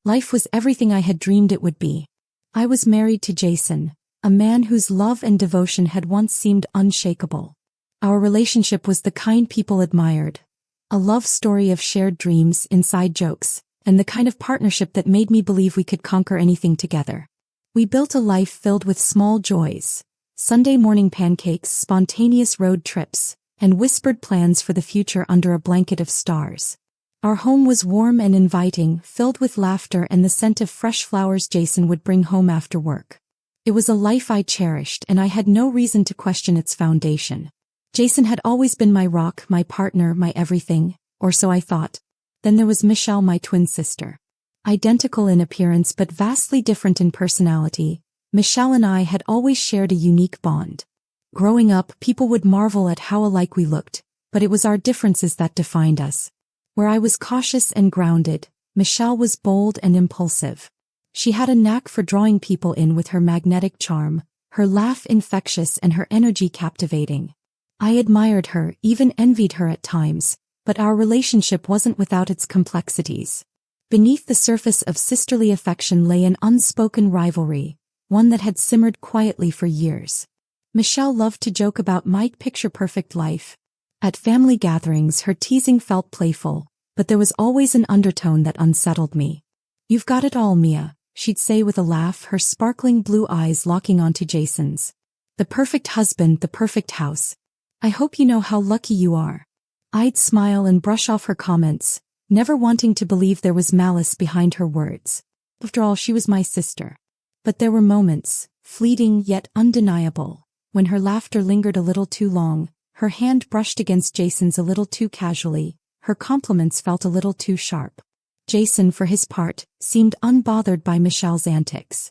Life was everything I had dreamed it would be. I was married to Jason, a man whose love and devotion had once seemed unshakable. Our relationship was the kind people admired. A love story of shared dreams, inside jokes, and the kind of partnership that made me believe we could conquer anything together. We built a life filled with small joys, Sunday morning pancakes, spontaneous road trips, and whispered plans for the future under a blanket of stars. Our home was warm and inviting, filled with laughter and the scent of fresh flowers Jason would bring home after work. It was a life I cherished, and I had no reason to question its foundation. Jason had always been my rock, my partner, my everything, or so I thought. Then there was Michelle, my twin sister. Identical in appearance but vastly different in personality, Michelle and I had always shared a unique bond. Growing up, people would marvel at how alike we looked, but it was our differences that defined us. Where I was cautious and grounded, Michelle was bold and impulsive. She had a knack for drawing people in with her magnetic charm, her laugh infectious and her energy captivating. I admired her, even envied her at times, but our relationship wasn't without its complexities. Beneath the surface of sisterly affection lay an unspoken rivalry, one that had simmered quietly for years. Michelle loved to joke about my picture-perfect life. At family gatherings, her teasing felt playful, but there was always an undertone that unsettled me. "You've got it all, Mia," she'd say with a laugh, her sparkling blue eyes locking onto Jason's. "The perfect husband, the perfect house. I hope you know how lucky you are." I'd smile and brush off her comments, never wanting to believe there was malice behind her words. After all, she was my sister. But there were moments, fleeting yet undeniable, when her laughter lingered a little too long, her hand brushed against Jason's a little too casually, her compliments felt a little too sharp. Jason, for his part, seemed unbothered by Michelle's antics.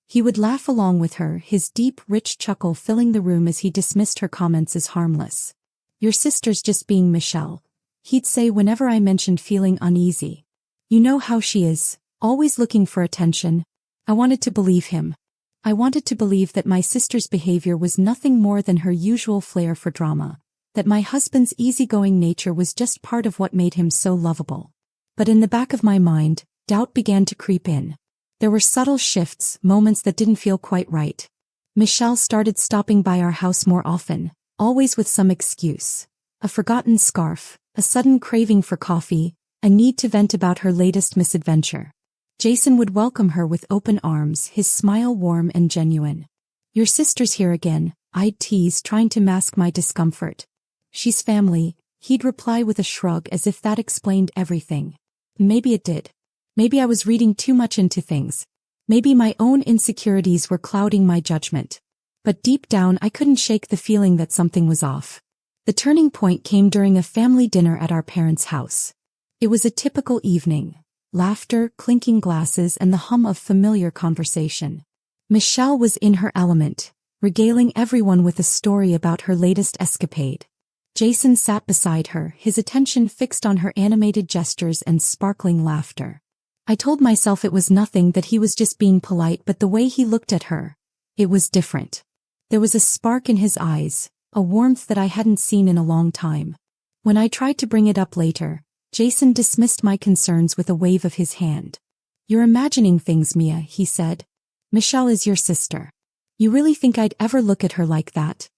He would laugh along with her, his deep, rich chuckle filling the room as he dismissed her comments as harmless. "Your sister's just being Michelle," he'd say whenever I mentioned feeling uneasy. "You know how she is, always looking for attention." I wanted to believe him. I wanted to believe that my sister's behavior was nothing more than her usual flair for drama, that my husband's easygoing nature was just part of what made him so lovable. But in the back of my mind, doubt began to creep in. There were subtle shifts, moments that didn't feel quite right. Michelle started stopping by our house more often, always with some excuse. A forgotten scarf, a sudden craving for coffee, a need to vent about her latest misadventure. Jason would welcome her with open arms, his smile warm and genuine. "Your sister's here again," I'd tease, trying to mask my discomfort. "She's family," he'd reply with a shrug as if that explained everything. Maybe it did. Maybe I was reading too much into things. Maybe my own insecurities were clouding my judgment. But deep down I couldn't shake the feeling that something was off. The turning point came during a family dinner at our parents' house. It was a typical evening. Laughter, clinking glasses, and the hum of familiar conversation. Michelle was in her element, regaling everyone with a story about her latest escapade. Jason sat beside her, his attention fixed on her animated gestures and sparkling laughter. I told myself it was nothing, that he was just being polite, but the way he looked at her, it was different. There was a spark in his eyes, a warmth that I hadn't seen in a long time. When I tried to bring it up later, Jason dismissed my concerns with a wave of his hand. "You're imagining things, Mia," he said. "Michelle is your sister. You really think I'd ever look at her like that?"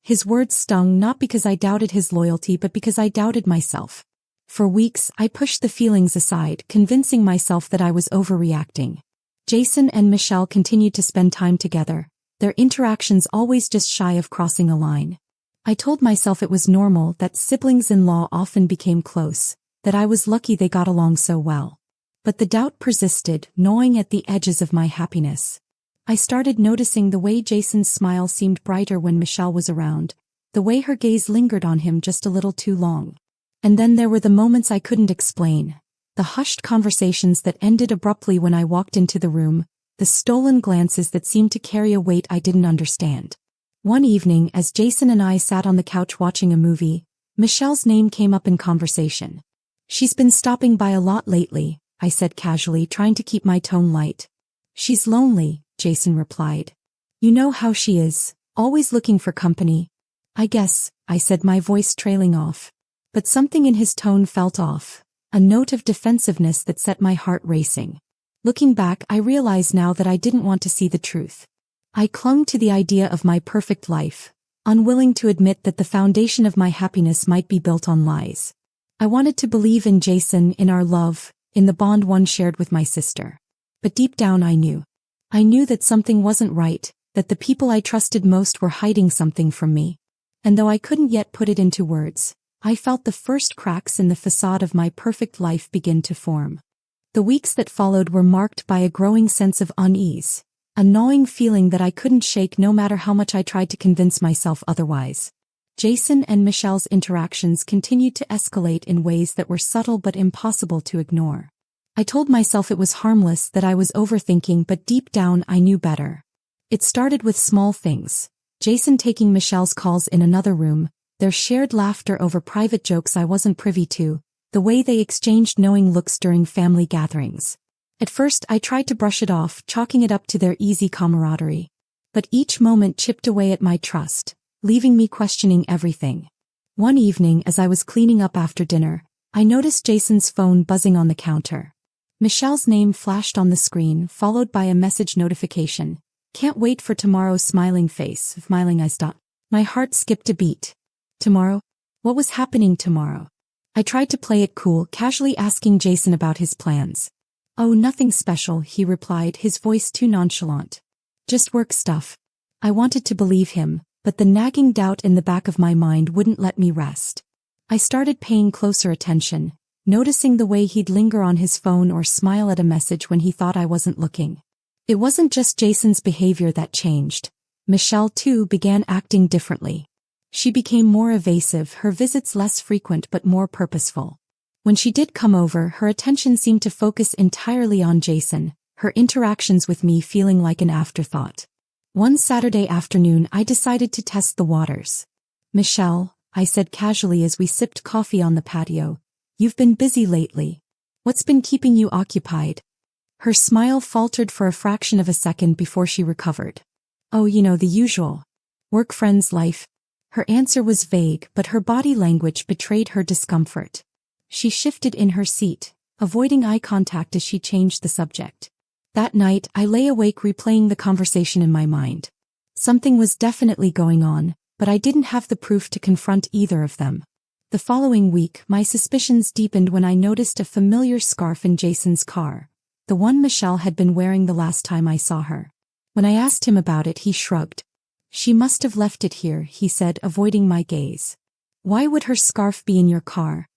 His words stung, not because I doubted his loyalty but because I doubted myself. For weeks, I pushed the feelings aside, convincing myself that I was overreacting. Jason and Michelle continued to spend time together, their interactions always just shy of crossing a line. I told myself it was normal, that siblings-in-law often became close, that I was lucky they got along so well. But the doubt persisted, gnawing at the edges of my happiness. I started noticing the way Jason's smile seemed brighter when Michelle was around, the way her gaze lingered on him just a little too long. And then there were the moments I couldn't explain, the hushed conversations that ended abruptly when I walked into the room, the stolen glances that seemed to carry a weight I didn't understand. One evening, as Jason and I sat on the couch watching a movie, Michelle's name came up in conversation. "She's been stopping by a lot lately," I said casually, trying to keep my tone light. "She's lonely," Jason replied. "You know how she is, always looking for company." "I guess," I said, my voice trailing off. But something in his tone felt off, a note of defensiveness that set my heart racing. Looking back, I realize now that I didn't want to see the truth. I clung to the idea of my perfect life, unwilling to admit that the foundation of my happiness might be built on lies. I wanted to believe in Jason, in our love, in the bond one shared with my sister. But deep down I knew. I knew that something wasn't right, that the people I trusted most were hiding something from me. And though I couldn't yet put it into words, I felt the first cracks in the facade of my perfect life begin to form. The weeks that followed were marked by a growing sense of unease, a gnawing feeling that I couldn't shake no matter how much I tried to convince myself otherwise. Jason and Michelle's interactions continued to escalate in ways that were subtle but impossible to ignore. I told myself it was harmless, that I was overthinking, but deep down I knew better. It started with small things. Jason taking Michelle's calls in another room, their shared laughter over private jokes I wasn't privy to, the way they exchanged knowing looks during family gatherings. At first I tried to brush it off, chalking it up to their easy camaraderie. But each moment chipped away at my trust, leaving me questioning everything. One evening as I was cleaning up after dinner, I noticed Jason's phone buzzing on the counter. Michelle's name flashed on the screen, followed by a message notification. Can't wait for tomorrow, smiling face, smiling eyes. My heart skipped a beat. Tomorrow? What was happening tomorrow? I tried to play it cool, casually asking Jason about his plans. Oh, nothing special, he replied, his voice too nonchalant. Just work stuff. I wanted to believe him, but the nagging doubt in the back of my mind wouldn't let me rest. I started paying closer attention, noticing the way he'd linger on his phone or smile at a message when he thought I wasn't looking. It wasn't just Jason's behavior that changed. Michelle, too, began acting differently. She became more evasive, her visits less frequent but more purposeful. When she did come over, her attention seemed to focus entirely on Jason, her interactions with me feeling like an afterthought. One Saturday afternoon I decided to test the waters. Michelle, I said casually as we sipped coffee on the patio, you've been busy lately. What's been keeping you occupied? Her smile faltered for a fraction of a second before she recovered. Oh, the usual. Work, friends, life. Her answer was vague, but her body language betrayed her discomfort. She shifted in her seat, avoiding eye contact as she changed the subject. That night, I lay awake replaying the conversation in my mind. Something was definitely going on, but I didn't have the proof to confront either of them. The following week, my suspicions deepened when I noticed a familiar scarf in Jason's car, the one Michelle had been wearing the last time I saw her. When I asked him about it, he shrugged. She must have left it here, he said, avoiding my gaze. Why would her scarf be in your car?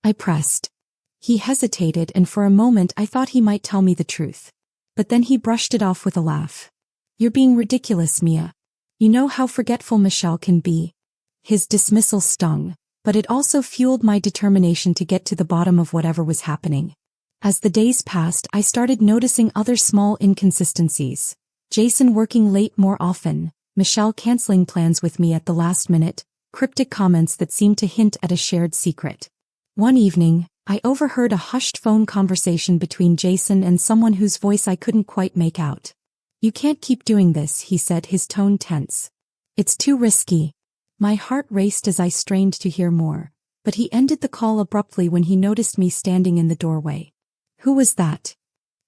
I pressed. He hesitated, and for a moment I thought he might tell me the truth. But then he brushed it off with a laugh. You're being ridiculous, Mia. You know how forgetful Michelle can be. His dismissal stung, but it also fueled my determination to get to the bottom of whatever was happening. As the days passed, I started noticing other small inconsistencies. Jason working late more often, Michelle canceling plans with me at the last minute, cryptic comments that seemed to hint at a shared secret. One evening, I overheard a hushed phone conversation between Jason and someone whose voice I couldn't quite make out. You can't keep doing this, he said, his tone tense. It's too risky. My heart raced as I strained to hear more, but he ended the call abruptly when he noticed me standing in the doorway. Who was that?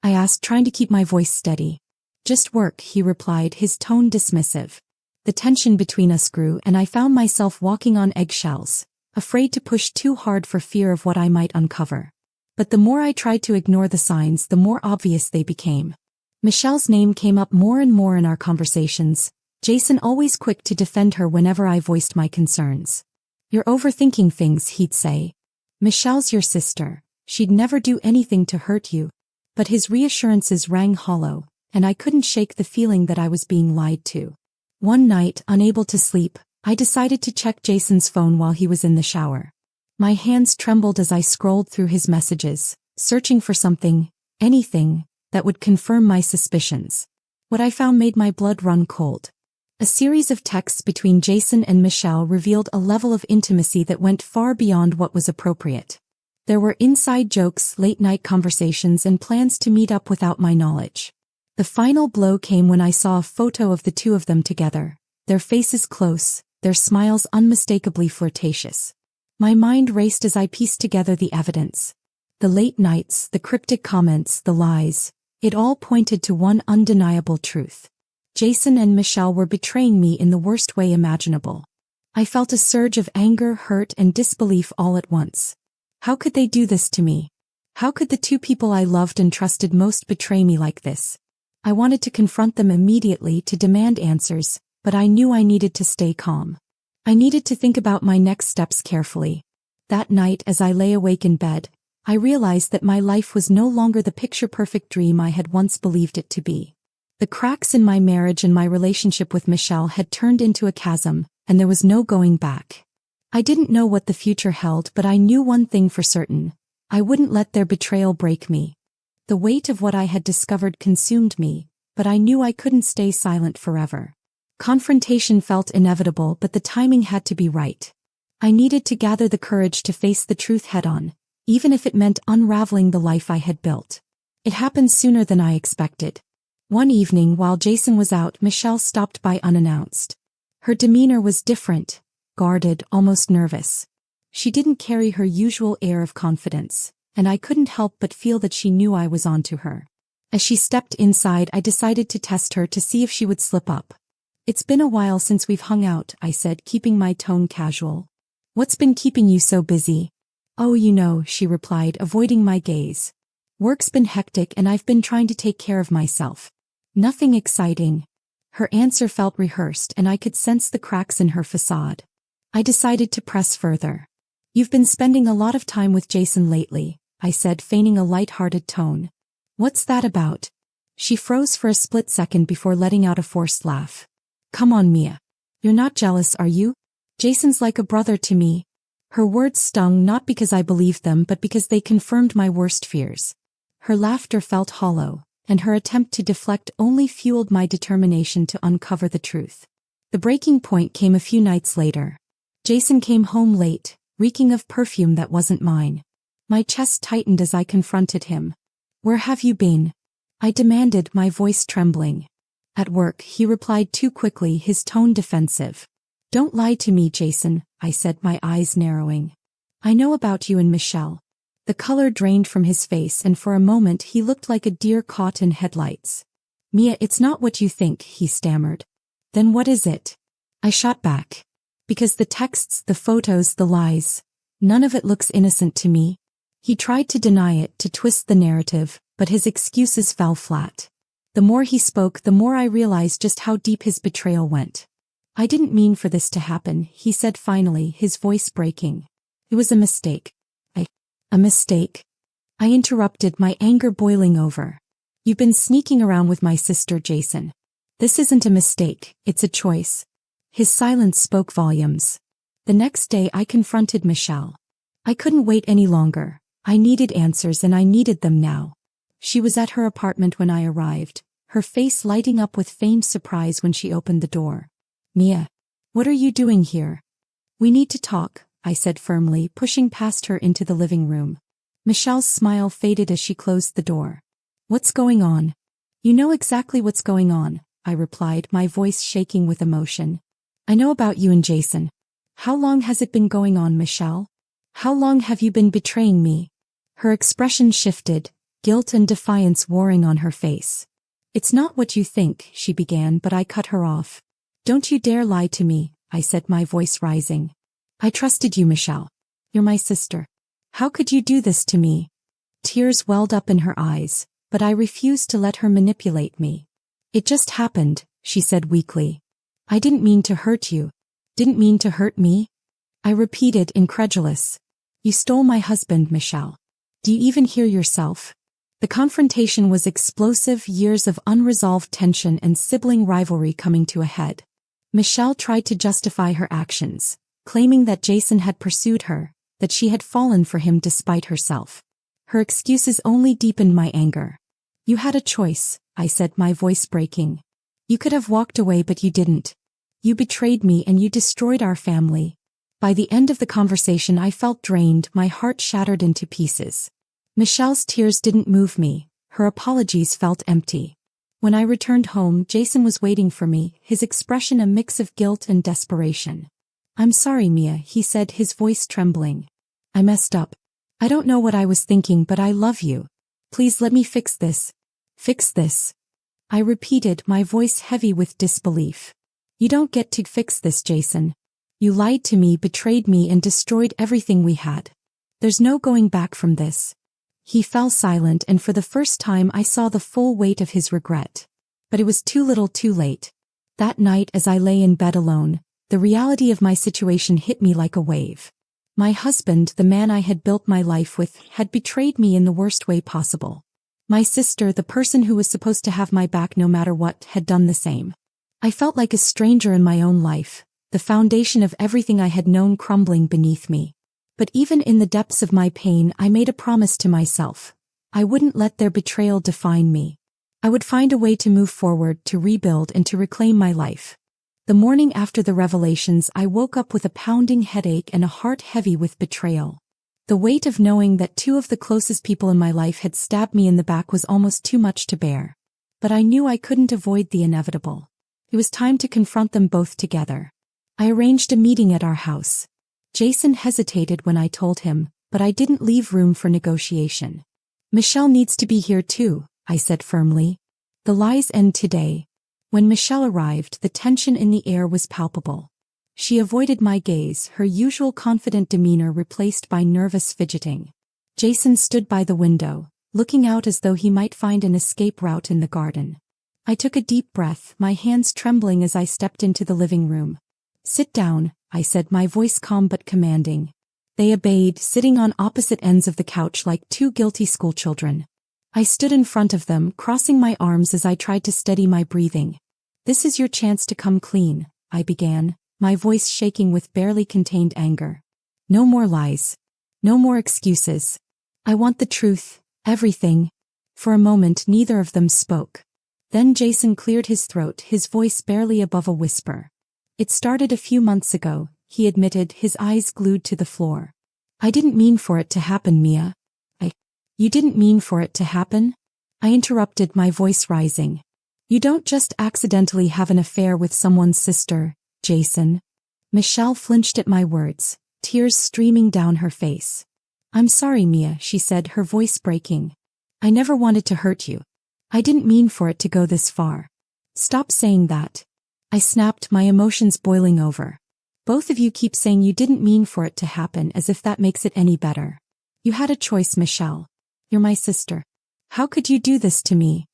I asked, trying to keep my voice steady. Just work, he replied, his tone dismissive. The tension between us grew, and I found myself walking on eggshells, afraid to push too hard for fear of what I might uncover. But the more I tried to ignore the signs, the more obvious they became. Michelle's name came up more and more in our conversations, Jason always quick to defend her whenever I voiced my concerns. You're overthinking things, he'd say. Michelle's your sister. She'd never do anything to hurt you. But his reassurances rang hollow, and I couldn't shake the feeling that I was being lied to. One night, unable to sleep, I decided to check Jason's phone while he was in the shower. My hands trembled as I scrolled through his messages, searching for something, anything, that would confirm my suspicions. What I found made my blood run cold. A series of texts between Jason and Michelle revealed a level of intimacy that went far beyond what was appropriate. There were inside jokes, late-night conversations, and plans to meet up without my knowledge. The final blow came when I saw a photo of the two of them together, their faces close, their smiles unmistakably flirtatious. My mind raced as I pieced together the evidence. The late nights, the cryptic comments, the lies. It all pointed to one undeniable truth. Jason and Michelle were betraying me in the worst way imaginable. I felt a surge of anger, hurt, and disbelief all at once. How could they do this to me? How could the two people I loved and trusted most betray me like this? I wanted to confront them immediately, to demand answers, but I knew I needed to stay calm. I needed to think about my next steps carefully. That night, as I lay awake in bed, I realized that my life was no longer the picture-perfect dream I had once believed it to be. The cracks in my marriage and my relationship with Michelle had turned into a chasm, and there was no going back. I didn't know what the future held, but I knew one thing for certain. I wouldn't let their betrayal break me. The weight of what I had discovered consumed me, but I knew I couldn't stay silent forever. Confrontation felt inevitable, but the timing had to be right. I needed to gather the courage to face the truth head-on, even if it meant unraveling the life I had built. It happened sooner than I expected. One evening while Jason was out, Michelle stopped by unannounced. Her demeanor was different, guarded, almost nervous. She didn't carry her usual air of confidence, and I couldn't help but feel that she knew I was onto her. As she stepped inside, I decided to test her to see if she would slip up. "It's been a while since we've hung out," I said, keeping my tone casual. "What's been keeping you so busy?" "Oh, you know," she replied, avoiding my gaze. "Work's been hectic and I've been trying to take care of myself. Nothing exciting." Her answer felt rehearsed, and I could sense the cracks in her facade. I decided to press further. "You've been spending a lot of time with Jason lately," I said, feigning a light-hearted tone. "What's that about?" She froze for a split second before letting out a forced laugh. "Come on, Mia. You're not jealous, are you? Jason's like a brother to me." Her words stung, not because I believed them but because they confirmed my worst fears. Her laughter felt hollow, and her attempt to deflect only fueled my determination to uncover the truth. The breaking point came a few nights later. Jason came home late, reeking of perfume that wasn't mine. My chest tightened as I confronted him. "Where have you been?" I demanded, my voice trembling. "At work," he replied too quickly, his tone defensive. "Don't lie to me, Jason," I said, my eyes narrowing. "I know about you and Michelle." The color drained from his face, and for a moment he looked like a deer caught in headlights. "Mia, it's not what you think," he stammered. "Then what is it?" I shot back. "Because the texts, the photos, the lies, none of it looks innocent to me." He tried to deny it, to twist the narrative, but his excuses fell flat. The more he spoke, the more I realized just how deep his betrayal went. "I didn't mean for this to happen," he said finally, his voice breaking. "It was a mistake." "A mistake?" I interrupted, my anger boiling over. "You've been sneaking around with my sister, Jason. This isn't a mistake, it's a choice." His silence spoke volumes. The next day I confronted Michelle. I couldn't wait any longer. I needed answers, and I needed them now. She was at her apartment when I arrived, her face lighting up with feigned surprise when she opened the door. "Mia, what are you doing here?" "We need to talk," I said firmly, pushing past her into the living room. Michelle's smile faded as she closed the door. "What's going on?" "You know exactly what's going on," I replied, my voice shaking with emotion. "I know about you and Jason." "How long has it been going on, Michelle? How long have you been betraying me?" Her expression shifted, guilt and defiance warring on her face. "It's not what you think," she began, but I cut her off. "Don't you dare lie to me," I said, my voice rising. "I trusted you, Michelle. You're my sister. How could you do this to me?" Tears welled up in her eyes, but I refused to let her manipulate me. "It just happened," she said weakly. "I didn't mean to hurt you." "Didn't mean to hurt me?" I repeated, incredulous. "You stole my husband, Michelle. Do you even hear yourself?" The confrontation was explosive, years of unresolved tension and sibling rivalry coming to a head. Michelle tried to justify her actions, claiming that Jason had pursued her, that she had fallen for him despite herself. Her excuses only deepened my anger. "You had a choice," I said, my voice breaking. "You could have walked away, but you didn't. You betrayed me and you destroyed our family." By the end of the conversation I felt drained, my heart shattered into pieces. Michelle's tears didn't move me, her apologies felt empty. When I returned home, Jason was waiting for me, his expression a mix of guilt and desperation. "I'm sorry, Mia," he said, his voice trembling. "I messed up. I don't know what I was thinking, but I love you. Please let me fix this." Fix this. I repeated, my voice heavy with disbelief. You don't get to fix this, Jason. You lied to me, betrayed me, and destroyed everything we had. There's no going back from this. He fell silent, and for the first time I saw the full weight of his regret. But it was too little too late. That night, as I lay in bed alone, the reality of my situation hit me like a wave. My husband, the man I had built my life with, had betrayed me in the worst way possible. My sister, the person who was supposed to have my back no matter what, had done the same. I felt like a stranger in my own life, the foundation of everything I had known crumbling beneath me. But even in the depths of my pain, I made a promise to myself. I wouldn't let their betrayal define me. I would find a way to move forward, to rebuild, and to reclaim my life. The morning after the revelations, I woke up with a pounding headache and a heart heavy with betrayal. The weight of knowing that two of the closest people in my life had stabbed me in the back was almost too much to bear. But I knew I couldn't avoid the inevitable. It was time to confront them both together. I arranged a meeting at our house. Jason hesitated when I told him, but I didn't leave room for negotiation. Michelle needs to be here too, I said firmly. The lies end today. When Michelle arrived, the tension in the air was palpable. She avoided my gaze, her usual confident demeanor replaced by nervous fidgeting. Jason stood by the window, looking out as though he might find an escape route in the garden. I took a deep breath, my hands trembling as I stepped into the living room. Sit down, I said, my voice calm but commanding. They obeyed, sitting on opposite ends of the couch like two guilty schoolchildren. I stood in front of them, crossing my arms as I tried to steady my breathing. This is your chance to come clean, I began, my voice shaking with barely contained anger. No more lies. No more excuses. I want the truth, everything. For a moment neither of them spoke. Then Jason cleared his throat, his voice barely above a whisper. It started a few months ago, he admitted, his eyes glued to the floor. I didn't mean for it to happen, Mia. You didn't mean for it to happen? I interrupted, my voice rising. You don't just accidentally have an affair with someone's sister, Jason. Michelle flinched at my words, tears streaming down her face. I'm sorry, Mia, she said, her voice breaking. I never wanted to hurt you. I didn't mean for it to go this far. Stop saying that. I snapped, my emotions boiling over. Both of you keep saying you didn't mean for it to happen as if that makes it any better. You had a choice, Michelle. You're my sister. How could you do this to me?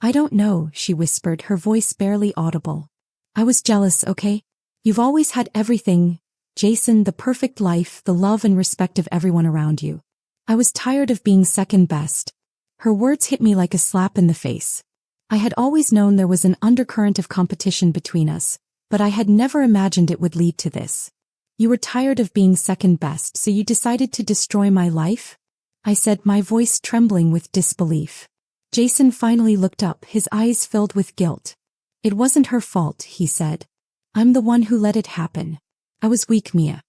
I don't know, she whispered, her voice barely audible. I was jealous, okay? You've always had everything, Jason, the perfect life, the love and respect of everyone around you. I was tired of being second best. Her words hit me like a slap in the face. I had always known there was an undercurrent of competition between us, but I had never imagined it would lead to this. You were tired of being second best, so you decided to destroy my life? I said, my voice trembling with disbelief. Jason finally looked up, his eyes filled with guilt. It wasn't her fault, he said. I'm the one who let it happen. I was weak, Mia.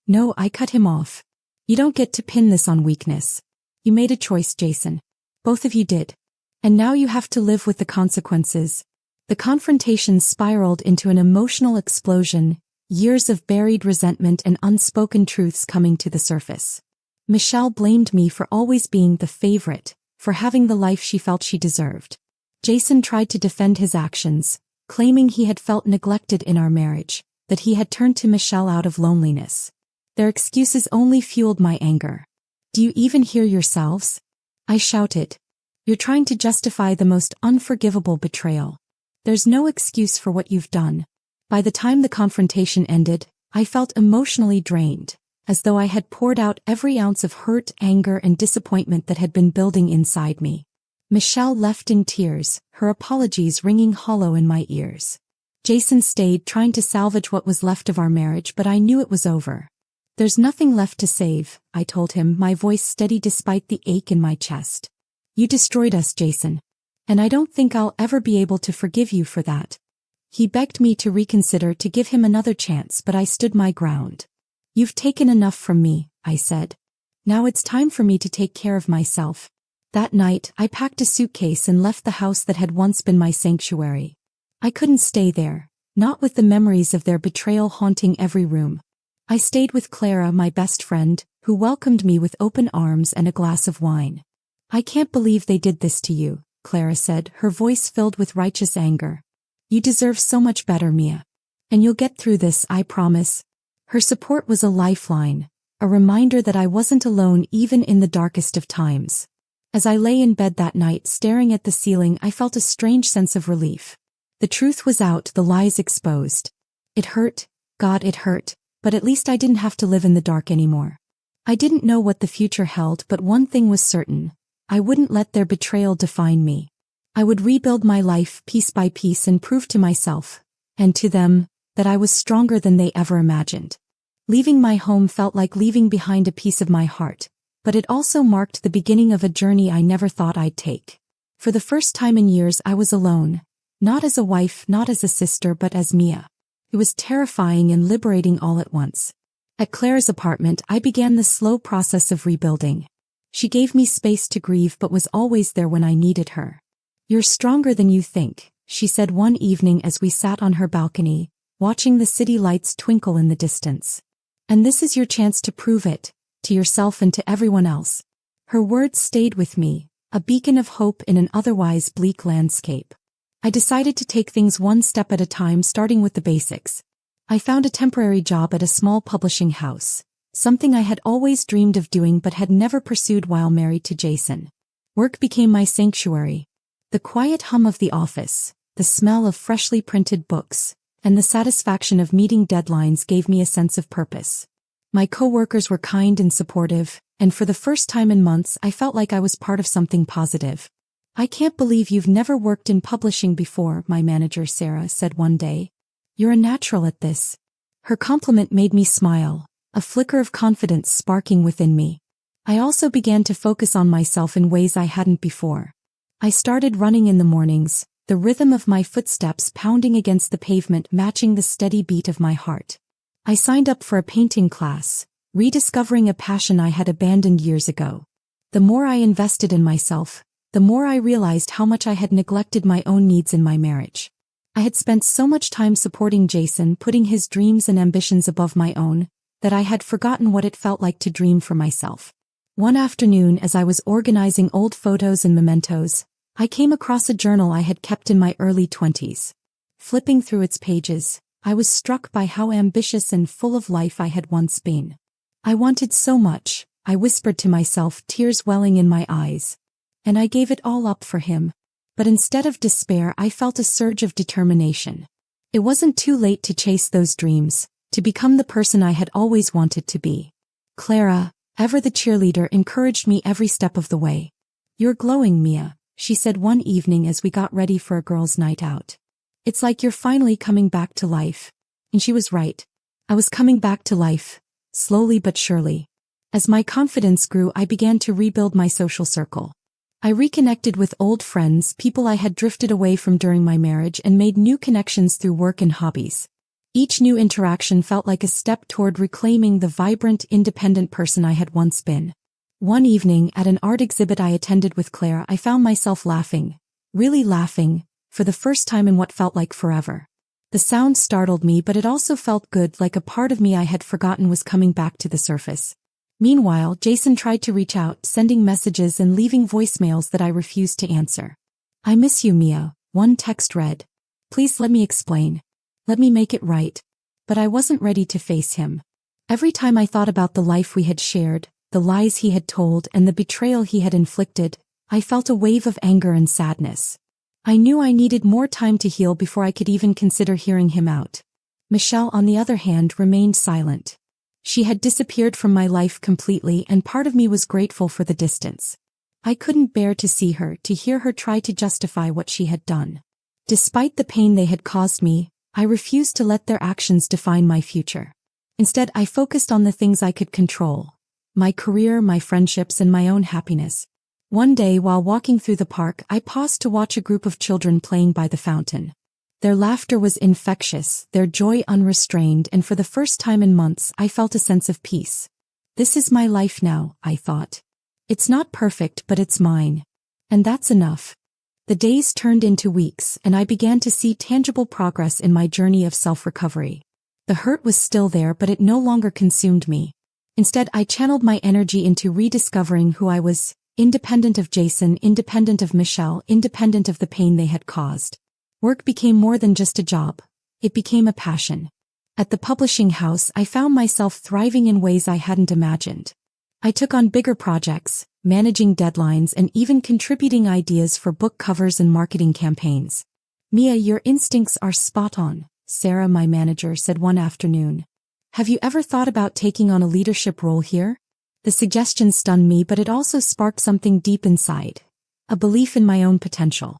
No, I cut him off. You don't get to pin this on weakness. You made a choice, Jason. Both of you did. And now you have to live with the consequences. The confrontation spiraled into an emotional explosion, years of buried resentment and unspoken truths coming to the surface. Michelle blamed me for always being the favorite, for having the life she felt she deserved. Jason tried to defend his actions, claiming he had felt neglected in our marriage, that he had turned to Michelle out of loneliness. Their excuses only fueled my anger. Do you even hear yourselves? I shouted. You're trying to justify the most unforgivable betrayal. There's no excuse for what you've done. By the time the confrontation ended, I felt emotionally drained, as though I had poured out every ounce of hurt, anger, and disappointment that had been building inside me. Michelle left in tears, her apologies ringing hollow in my ears. Jason stayed, trying to salvage what was left of our marriage, but I knew it was over. There's nothing left to save, I told him, my voice steady despite the ache in my chest. You destroyed us, Jason. And I don't think I'll ever be able to forgive you for that. He begged me to reconsider, to give him another chance, but I stood my ground. You've taken enough from me, I said. Now it's time for me to take care of myself. That night, I packed a suitcase and left the house that had once been my sanctuary. I couldn't stay there, not with the memories of their betrayal haunting every room. I stayed with Clara, my best friend, who welcomed me with open arms and a glass of wine. I can't believe they did this to you, Clara said, her voice filled with righteous anger. You deserve so much better, Mia. And you'll get through this, I promise. Her support was a lifeline, a reminder that I wasn't alone even in the darkest of times. As I lay in bed that night staring at the ceiling, I felt a strange sense of relief. The truth was out, the lies exposed. It hurt, God, it hurt, but at least I didn't have to live in the dark anymore. I didn't know what the future held, but one thing was certain. I wouldn't let their betrayal define me. I would rebuild my life piece by piece and prove to myself, and to them, that I was stronger than they ever imagined. Leaving my home felt like leaving behind a piece of my heart, but it also marked the beginning of a journey I never thought I'd take. For the first time in years I was alone, not as a wife, not as a sister, but as Mia. It was terrifying and liberating all at once. At Claire's apartment, I began the slow process of rebuilding. She gave me space to grieve but was always there when I needed her. You're stronger than you think, she said one evening as we sat on her balcony, watching the city lights twinkle in the distance. And this is your chance to prove it, to yourself and to everyone else. Her words stayed with me, a beacon of hope in an otherwise bleak landscape. I decided to take things one step at a time, starting with the basics. I found a temporary job at a small publishing house, something I had always dreamed of doing but had never pursued while married to Jason. Work became my sanctuary. The quiet hum of the office, the smell of freshly printed books, and the satisfaction of meeting deadlines gave me a sense of purpose. My co-workers were kind and supportive, and for the first time in months I felt like I was part of something positive. I can't believe you've never worked in publishing before, my manager Sarah said one day. You're a natural at this. Her compliment made me smile, a flicker of confidence sparking within me. I also began to focus on myself in ways I hadn't before. I started running in the mornings, the rhythm of my footsteps pounding against the pavement matching the steady beat of my heart. I signed up for a painting class, rediscovering a passion I had abandoned years ago. The more I invested in myself, the more I realized how much I had neglected my own needs in my marriage. I had spent so much time supporting Jason, putting his dreams and ambitions above my own, that I had forgotten what it felt like to dream for myself. One afternoon, as I was organizing old photos and mementos, I came across a journal I had kept in my early 20s. Flipping through its pages, I was struck by how ambitious and full of life I had once been. I wanted so much, I whispered to myself, tears welling in my eyes. And I gave it all up for him. But instead of despair, I felt a surge of determination. It wasn't too late to chase those dreams, to become the person I had always wanted to be. Clara, ever the cheerleader, encouraged me every step of the way. You're glowing, Mia, she said one evening as we got ready for a girls' night out. It's like you're finally coming back to life. And she was right. I was coming back to life, slowly but surely. As my confidence grew, I began to rebuild my social circle. I reconnected with old friends, people I had drifted away from during my marriage, and made new connections through work and hobbies. Each new interaction felt like a step toward reclaiming the vibrant, independent person I had once been. One evening, at an art exhibit I attended with Claire, I found myself laughing, really laughing, for the first time in what felt like forever. The sound startled me, but it also felt good, like a part of me I had forgotten was coming back to the surface. Meanwhile, Jason tried to reach out, sending messages and leaving voicemails that I refused to answer. I miss you, Mia, one text read. Please let me explain. Let me make it right. But I wasn't ready to face him. Every time I thought about the life we had shared, the lies he had told, and the betrayal he had inflicted, I felt a wave of anger and sadness. I knew I needed more time to heal before I could even consider hearing him out. Michelle, on the other hand, remained silent. She had disappeared from my life completely, and part of me was grateful for the distance. I couldn't bear to see her, to hear her try to justify what she had done. Despite the pain they had caused me, I refused to let their actions define my future. Instead, I focused on the things I could control: my career, my friendships, and my own happiness. One day, while walking through the park, I paused to watch a group of children playing by the fountain. Their laughter was infectious, their joy unrestrained, and for the first time in months I felt a sense of peace. This is my life now, I thought. It's not perfect, but it's mine. And that's enough. The days turned into weeks, and I began to see tangible progress in my journey of self-recovery. The hurt was still there, but it no longer consumed me. Instead, I channeled my energy into rediscovering who I was, Independent of Jason, independent of Michelle, independent of the pain they had caused. Work became more than just a job. It became a passion. At the publishing house, I found myself thriving in ways I hadn't imagined. I took on bigger projects, managing deadlines and even contributing ideas for book covers and marketing campaigns. Mia, your instincts are spot on, Sarah, my manager, said one afternoon. Have you ever thought about taking on a leadership role here? The suggestion stunned me, but it also sparked something deep inside. A belief in my own potential.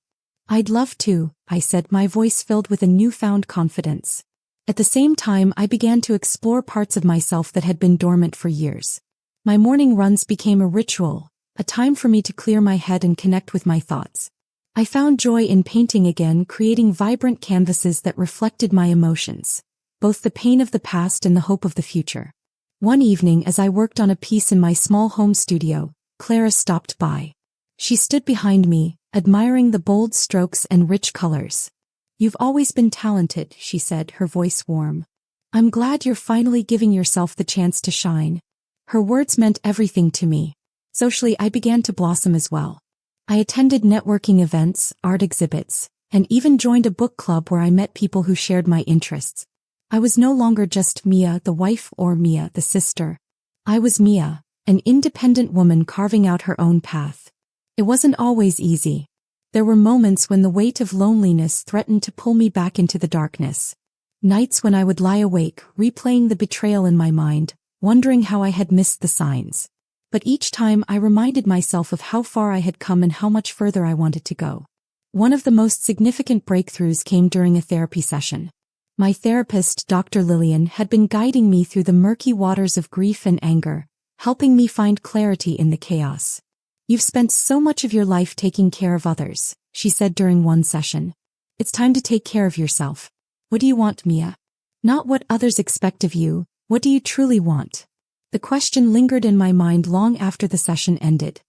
I'd love to, I said, my voice filled with a newfound confidence. At the same time, I began to explore parts of myself that had been dormant for years. My morning runs became a ritual, a time for me to clear my head and connect with my thoughts. I found joy in painting again, creating vibrant canvases that reflected my emotions, both the pain of the past and the hope of the future. One evening, as I worked on a piece in my small home studio, Clara stopped by. She stood behind me, admiring the bold strokes and rich colors. You've always been talented, she said, her voice warm. I'm glad you're finally giving yourself the chance to shine. Her words meant everything to me. Socially, I began to blossom as well. I attended networking events, art exhibits, and even joined a book club where I met people who shared my interests. I was no longer just Mia, the wife, or Mia, the sister. I was Mia, an independent woman carving out her own path. It wasn't always easy. There were moments when the weight of loneliness threatened to pull me back into the darkness. Nights when I would lie awake, replaying the betrayal in my mind, wondering how I had missed the signs. But each time I reminded myself of how far I had come and how much further I wanted to go. One of the most significant breakthroughs came during a therapy session. My therapist, Dr. Lillian, had been guiding me through the murky waters of grief and anger, helping me find clarity in the chaos. You've spent so much of your life taking care of others, she said during one session. It's time to take care of yourself. What do you want, Mia? Not what others expect of you, what do you truly want? The question lingered in my mind long after the session ended.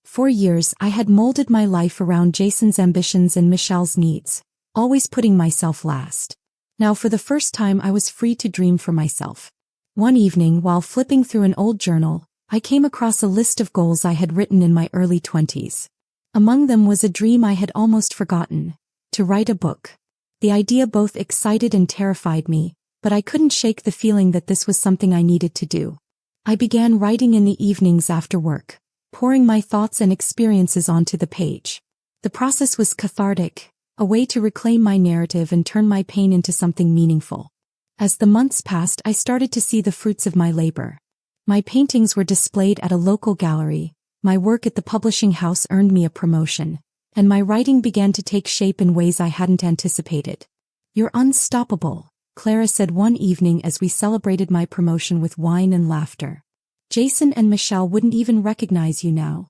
For years, I had molded my life around Jason's ambitions and Michelle's needs, always putting myself last. Now for the first time, I was free to dream for myself. One evening, while flipping through an old journal, I came across a list of goals I had written in my early 20s. Among them was a dream I had almost forgotten: to write a book. The idea both excited and terrified me, but I couldn't shake the feeling that this was something I needed to do. I began writing in the evenings after work, pouring my thoughts and experiences onto the page. The process was cathartic, a way to reclaim my narrative and turn my pain into something meaningful. As the months passed, I started to see the fruits of my labor. My paintings were displayed at a local gallery, my work at the publishing house earned me a promotion, and my writing began to take shape in ways I hadn't anticipated. You're unstoppable, Clara said one evening as we celebrated my promotion with wine and laughter. Jason and Michelle wouldn't even recognize you now.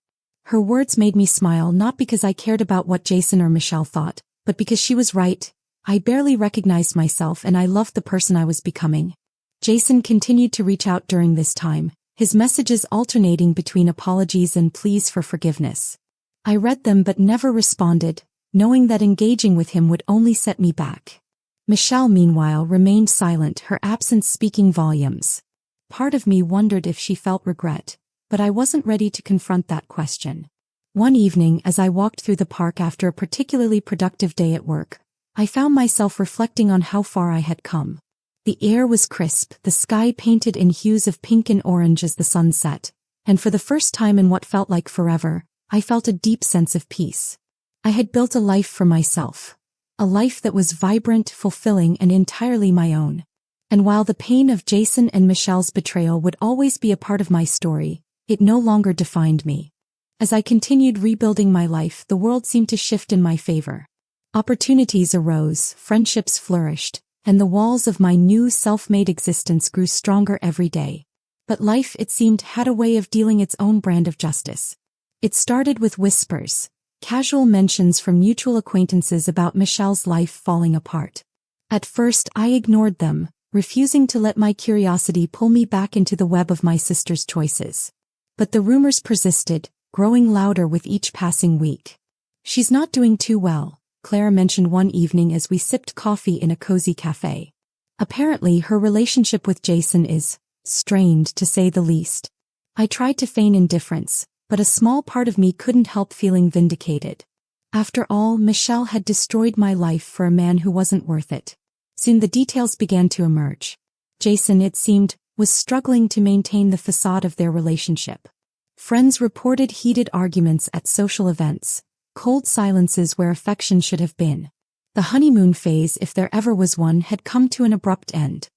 Her words made me smile, not because I cared about what Jason or Michelle thought, but because she was right. I barely recognized myself and I loved the person I was becoming. Jason continued to reach out during this time, his messages alternating between apologies and pleas for forgiveness. I read them but never responded, knowing that engaging with him would only set me back. Michelle, meanwhile, remained silent, her absence speaking volumes. Part of me wondered if she felt regret, but I wasn't ready to confront that question. One evening, as I walked through the park after a particularly productive day at work, I found myself reflecting on how far I had come. The air was crisp, the sky painted in hues of pink and orange as the sun set, and for the first time in what felt like forever, I felt a deep sense of peace. I had built a life for myself. A life that was vibrant, fulfilling, and entirely my own. And while the pain of Jason and Michelle's betrayal would always be a part of my story, it no longer defined me. As I continued rebuilding my life, the world seemed to shift in my favor. Opportunities arose, friendships flourished, and the walls of my new self-made existence grew stronger every day. But life, it seemed, had a way of dealing its own brand of justice. It started with whispers, casual mentions from mutual acquaintances about Michelle's life falling apart. At first, I ignored them, refusing to let my curiosity pull me back into the web of my sister's choices. But the rumors persisted, growing louder with each passing week. She's not doing too well, Clara mentioned one evening as we sipped coffee in a cozy cafe. Apparently, her relationship with Jason is strained, to say the least. I tried to feign indifference, but a small part of me couldn't help feeling vindicated. After all, Michelle had destroyed my life for a man who wasn't worth it. Soon the details began to emerge. Jason, it seemed, was struggling to maintain the facade of their relationship. Friends reported heated arguments at social events, cold silences where affection should have been. The honeymoon phase, if there ever was one, had come to an abrupt end.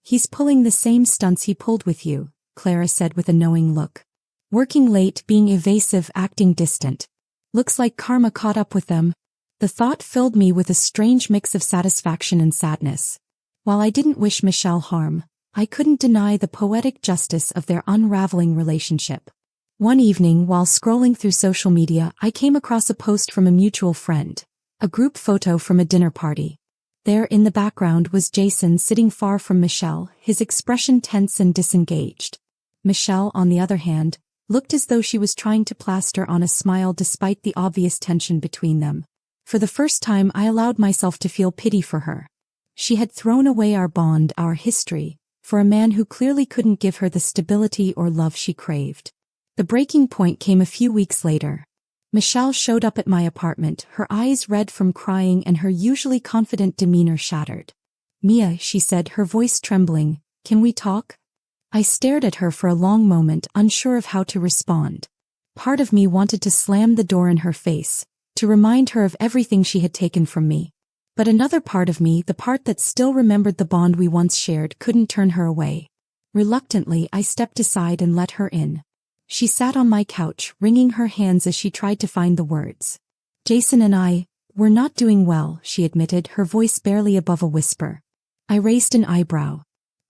"He's pulling the same stunts he pulled with you," Clara said with a knowing look. "Working late, being evasive, acting distant. Looks like karma caught up with them." The thought filled me with a strange mix of satisfaction and sadness. While I didn't wish Michelle harm, I couldn't deny the poetic justice of their unraveling relationship. One evening, while scrolling through social media, I came across a post from a mutual friend, a group photo from a dinner party. There in the background was Jason sitting far from Michelle, his expression tense and disengaged. Michelle, on the other hand, looked as though she was trying to plaster on a smile despite the obvious tension between them. For the first time, I allowed myself to feel pity for her. She had thrown away our bond, our history, for a man who clearly couldn't give her the stability or love she craved. The breaking point came a few weeks later. Michelle showed up at my apartment, her eyes red from crying and her usually confident demeanor shattered. "Mia," she said, her voice trembling, "can we talk?" I stared at her for a long moment, unsure of how to respond. Part of me wanted to slam the door in her face, to remind her of everything she had taken from me. But another part of me, the part that still remembered the bond we once shared, couldn't turn her away. Reluctantly, I stepped aside and let her in. She sat on my couch, wringing her hands as she tried to find the words. "Jason and we're not doing well," she admitted, her voice barely above a whisper. I raised an eyebrow.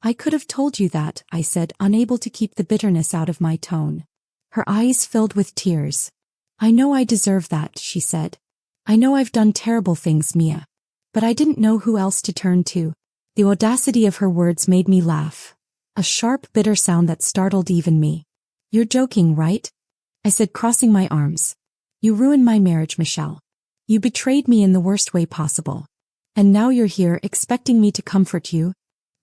"I could have told you that," I said, unable to keep the bitterness out of my tone. Her eyes filled with tears. "I know I deserve that," she said. "I know I've done terrible things, Mia. But I didn't know who else to turn to." The audacity of her words made me laugh. A sharp, bitter sound that startled even me. "You're joking, right?" I said, crossing my arms. "You ruined my marriage, Michelle. You betrayed me in the worst way possible. And now you're here expecting me to comfort you?"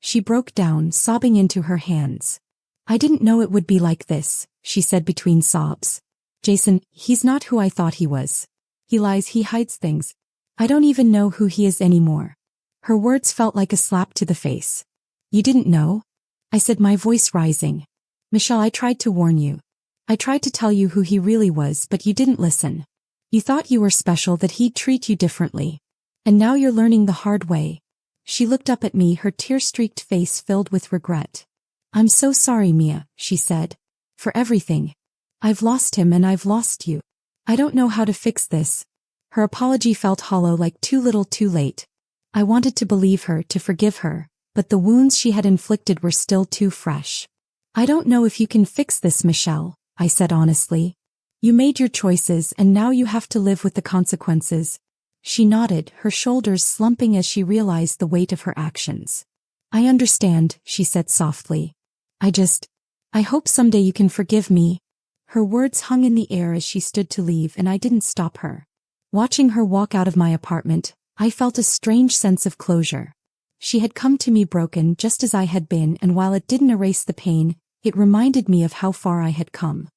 She broke down, sobbing into her hands. "I didn't know it would be like this," she said between sobs. "Jason, he's not who I thought he was. He lies, he hides things. I don't even know who he is anymore." Her words felt like a slap to the face. "You didn't know?" I said, my voice rising. "Michelle, I tried to warn you. I tried to tell you who he really was, but you didn't listen. You thought you were special, that he'd treat you differently. And now you're learning the hard way." She looked up at me, her tear-streaked face filled with regret. "I'm so sorry, Mia," she said. "For everything. I've lost him and I've lost you. I don't know how to fix this." Her apology felt hollow, like too little too late. I wanted to believe her, to forgive her, but the wounds she had inflicted were still too fresh. "I don't know if you can fix this, Michelle," I said honestly. "You made your choices and now you have to live with the consequences." She nodded, her shoulders slumping as she realized the weight of her actions. "I understand," she said softly. I hope someday you can forgive me." Her words hung in the air as she stood to leave, and I didn't stop her. Watching her walk out of my apartment, I felt a strange sense of closure. She had come to me broken just as I had been, and while it didn't erase the pain, it reminded me of how far I had come.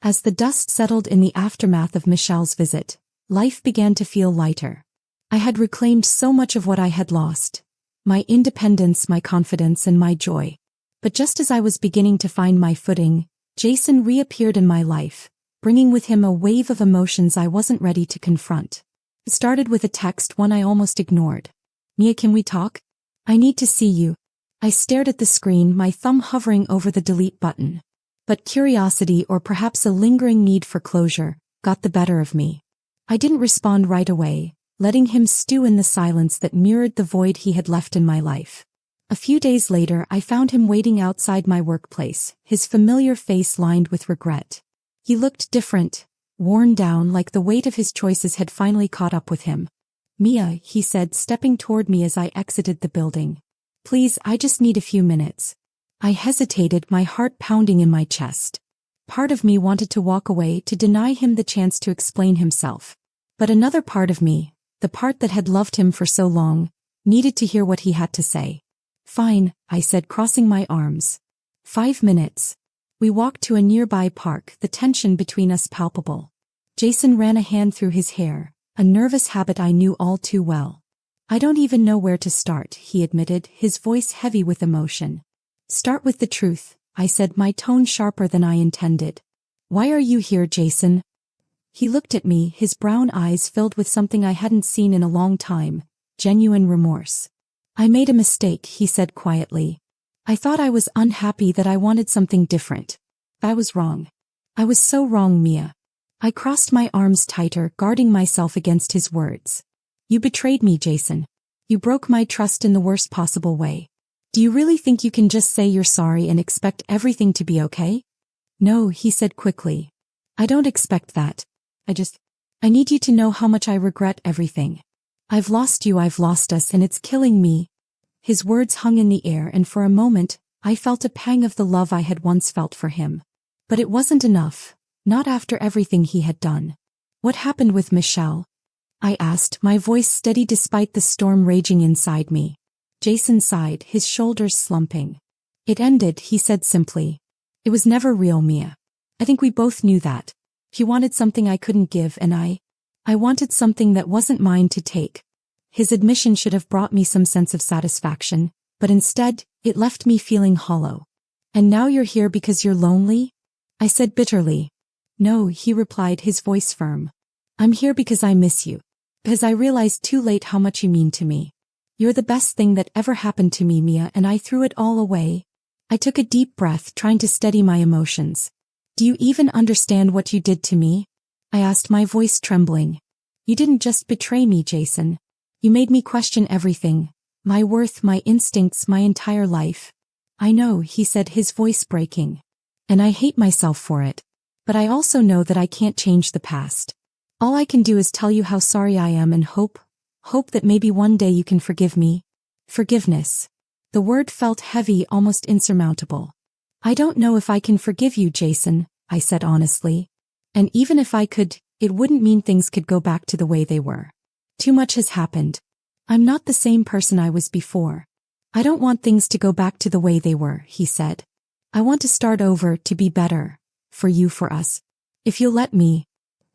As the dust settled in the aftermath of Michelle's visit, life began to feel lighter. I had reclaimed so much of what I had lost. My independence, my confidence, and my joy. But just as I was beginning to find my footing, Jason reappeared in my life, bringing with him a wave of emotions I wasn't ready to confront. It started with a text, one I almost ignored. "Mia, can we talk? I need to see you." I stared at the screen, my thumb hovering over the delete button. But curiosity, or perhaps a lingering need for closure, got the better of me. I didn't respond right away, letting him stew in the silence that mirrored the void he had left in my life. A few days later, I found him waiting outside my workplace, his familiar face lined with regret. He looked different, worn down, like the weight of his choices had finally caught up with him. "Mia," he said, stepping toward me as I exited the building. "Please, I just need a few minutes." I hesitated, my heart pounding in my chest. Part of me wanted to walk away, to deny him the chance to explain himself. But another part of me, the part that had loved him for so long, needed to hear what he had to say. "Fine," I said, crossing my arms. 5 minutes. We walked to a nearby park, the tension between us palpable. Jason ran a hand through his hair, a nervous habit I knew all too well. I don't even know where to start, he admitted, his voice heavy with emotion. Start with the truth, I said, my tone sharper than I intended. Why are you here, Jason? He looked at me, his brown eyes filled with something I hadn't seen in a long time, genuine remorse. I made a mistake, he said quietly. I thought I was unhappy, that I wanted something different. I was wrong. I was so wrong, Mia. I crossed my arms tighter, guarding myself against his words. You betrayed me, Jason. You broke my trust in the worst possible way. Do you really think you can just say you're sorry and expect everything to be okay? No, he said quickly. I don't expect that. I need you to know how much I regret everything. I've lost you, I've lost us, and it's killing me. His words hung in the air, and for a moment, I felt a pang of the love I had once felt for him. But it wasn't enough, not after everything he had done. What happened with Michelle? I asked, my voice steady despite the storm raging inside me. Jason sighed, his shoulders slumping. It ended, he said simply. It was never real, Mia. I think we both knew that. He wanted something I couldn't give, and I wanted something that wasn't mine to take. His admission should have brought me some sense of satisfaction, but instead, it left me feeling hollow. And now you're here because you're lonely? I said bitterly. No, he replied, his voice firm. I'm here because I miss you. Because I realized too late how much you mean to me. You're the best thing that ever happened to me, Mia, and I threw it all away. I took a deep breath, trying to steady my emotions. Do you even understand what you did to me? I asked, my voice trembling. You didn't just betray me, Jason. You made me question everything. My worth, my instincts, my entire life. I know, he said, his voice breaking. And I hate myself for it. But I also know that I can't change the past. All I can do is tell you how sorry I am and hope that maybe one day you can forgive me. Forgiveness. The word felt heavy, almost insurmountable. I don't know if I can forgive you, Jason, I said honestly. And even if I could, it wouldn't mean things could go back to the way they were. Too much has happened. I'm not the same person I was before. I don't want things to go back to the way they were, he said. I want to start over, to be better. For you, for us. If you'll let me.